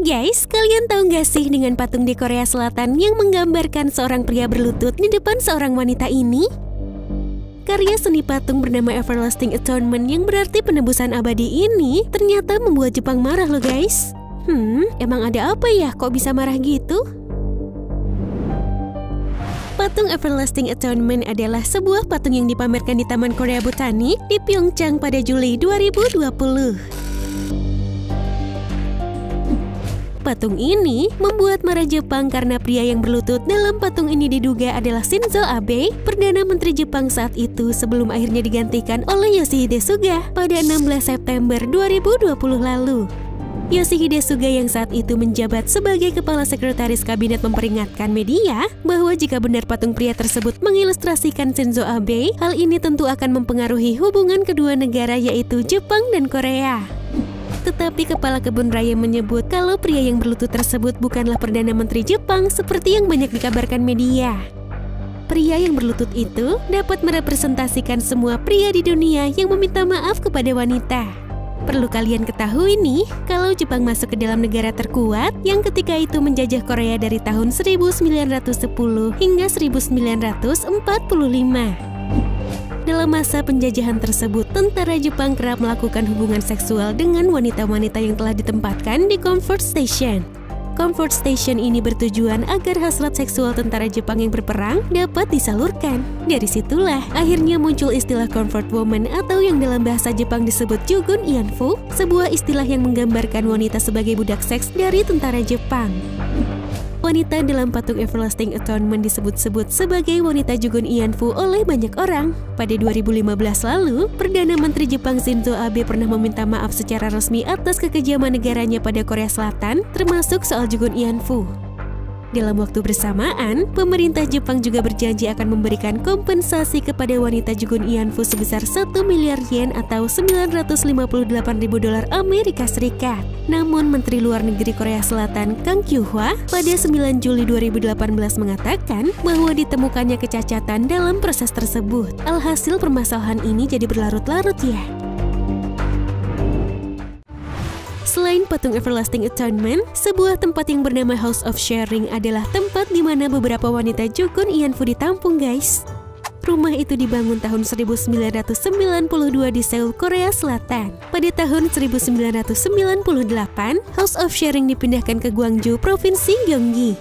Guys, kalian tahu nggak sih dengan patung di Korea Selatan yang menggambarkan seorang pria berlutut di depan seorang wanita ini? Karya seni patung bernama Everlasting Atonement yang berarti penebusan abadi ini ternyata membuat Jepang marah loh guys. Emang ada apa ya kok bisa marah gitu? Patung Everlasting Atonement adalah sebuah patung yang dipamerkan di Taman Korea Botanik di Pyeongchang pada Juli 2020. Patung ini membuat marah Jepang karena pria yang berlutut dalam patung ini diduga adalah Shinzo Abe, Perdana Menteri Jepang saat itu sebelum akhirnya digantikan oleh Yoshihide Suga pada 16 September 2020 lalu. Yoshihide Suga yang saat itu menjabat sebagai Kepala Sekretaris Kabinet memperingatkan media bahwa jika benar patung pria tersebut mengilustrasikan Shinzo Abe, hal ini tentu akan mempengaruhi hubungan kedua negara yaitu Jepang dan Korea. Tetapi Kepala Kebun Raya menyebut kalau pria yang berlutut tersebut bukanlah Perdana Menteri Jepang seperti yang banyak dikabarkan media. Pria yang berlutut itu dapat merepresentasikan semua pria di dunia yang meminta maaf kepada wanita. Perlu kalian ketahui nih, kalau Jepang masuk ke dalam negara terkuat yang ketika itu menjajah Korea dari tahun 1910 hingga 1945. Dalam masa penjajahan tersebut, tentara Jepang kerap melakukan hubungan seksual dengan wanita-wanita yang telah ditempatkan di comfort station. Comfort station ini bertujuan agar hasrat seksual tentara Jepang yang berperang dapat disalurkan. Dari situlah akhirnya muncul istilah comfort woman atau yang dalam bahasa Jepang disebut Jugun Ianfu, sebuah istilah yang menggambarkan wanita sebagai budak seks dari tentara Jepang. Wanita dalam patung Everlasting Atonement disebut-sebut sebagai wanita Jugun Ianfu oleh banyak orang. Pada 2015 lalu, Perdana Menteri Jepang Shinzo Abe pernah meminta maaf secara resmi atas kekejaman negaranya pada Korea Selatan, termasuk soal Jugun Ianfu. Dalam waktu bersamaan, pemerintah Jepang juga berjanji akan memberikan kompensasi kepada wanita Jugun Ianfu sebesar 1 miliar yen atau 958.000 dolar Amerika Serikat. Namun Menteri Luar Negeri Korea Selatan Kang Kyung-hwa pada 9 Juli 2018 mengatakan bahwa ditemukannya kecacatan dalam proses tersebut. Alhasil permasalahan ini jadi berlarut-larut ya. Selain patung Everlasting Atonement, sebuah tempat yang bernama House of Sharing adalah tempat di mana beberapa wanita Jugun Ianfu ditampung guys. Rumah itu dibangun tahun 1992 di Seoul, Korea Selatan. Pada tahun 1998, House of Sharing dipindahkan ke Gwangju, Provinsi Gyeonggi.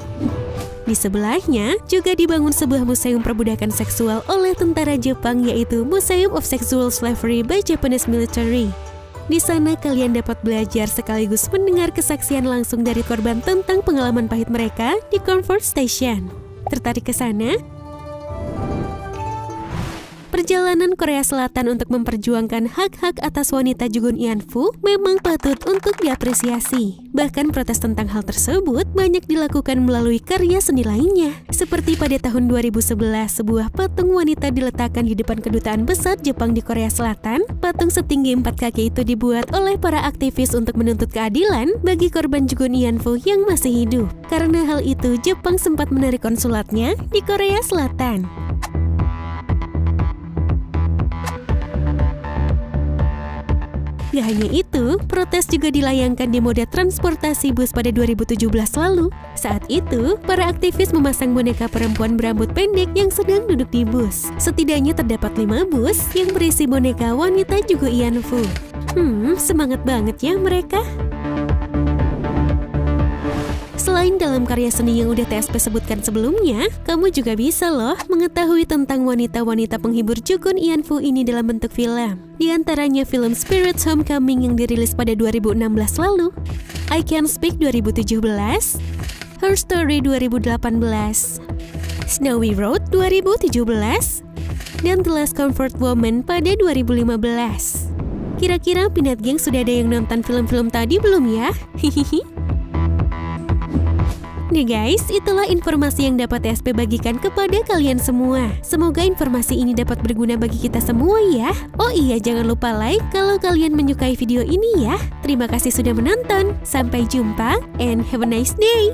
Di sebelahnya juga dibangun sebuah museum perbudakan seksual oleh tentara Jepang yaitu Museum of Sexual Slavery by Japanese Military. Di sana kalian dapat belajar sekaligus mendengar kesaksian langsung dari korban tentang pengalaman pahit mereka di comfort station. Tertarik ke sana? Perjalanan Korea Selatan untuk memperjuangkan hak-hak atas wanita Jugun Ianfu memang patut untuk diapresiasi. Bahkan protes tentang hal tersebut banyak dilakukan melalui karya seni lainnya. Seperti pada tahun 2011, sebuah patung wanita diletakkan di depan kedutaan besar Jepang di Korea Selatan. Patung setinggi 4 kaki itu dibuat oleh para aktivis untuk menuntut keadilan bagi korban Jugun Ianfu yang masih hidup. Karena hal itu, Jepang sempat menarik konsulatnya di Korea Selatan. Gak hanya itu, protes juga dilayangkan di moda transportasi bus pada 2017 lalu. Saat itu, para aktivis memasang boneka perempuan berambut pendek yang sedang duduk di bus. Setidaknya terdapat 5 bus yang berisi boneka wanita Jugun Ianfu. Semangat banget ya mereka. Selain dalam karya seni yang udah TSP sebutkan sebelumnya, kamu juga bisa loh mengetahui tentang wanita-wanita penghibur Jugun Ianfu ini dalam bentuk film. Di antaranya film Spirits Homecoming yang dirilis pada 2016 lalu, I Can Speak 2017, Her Story 2018, Snowy Road 2017, dan The Last Comfort Woman pada 2015. Kira-kira Peanut Gang sudah ada yang nonton film-film tadi belum ya? Hihihi. Nah guys, itulah informasi yang dapat TSP bagikan kepada kalian semua. Semoga informasi ini dapat berguna bagi kita semua ya. Oh iya, jangan lupa like kalau kalian menyukai video ini ya. Terima kasih sudah menonton. Sampai jumpa and have a nice day.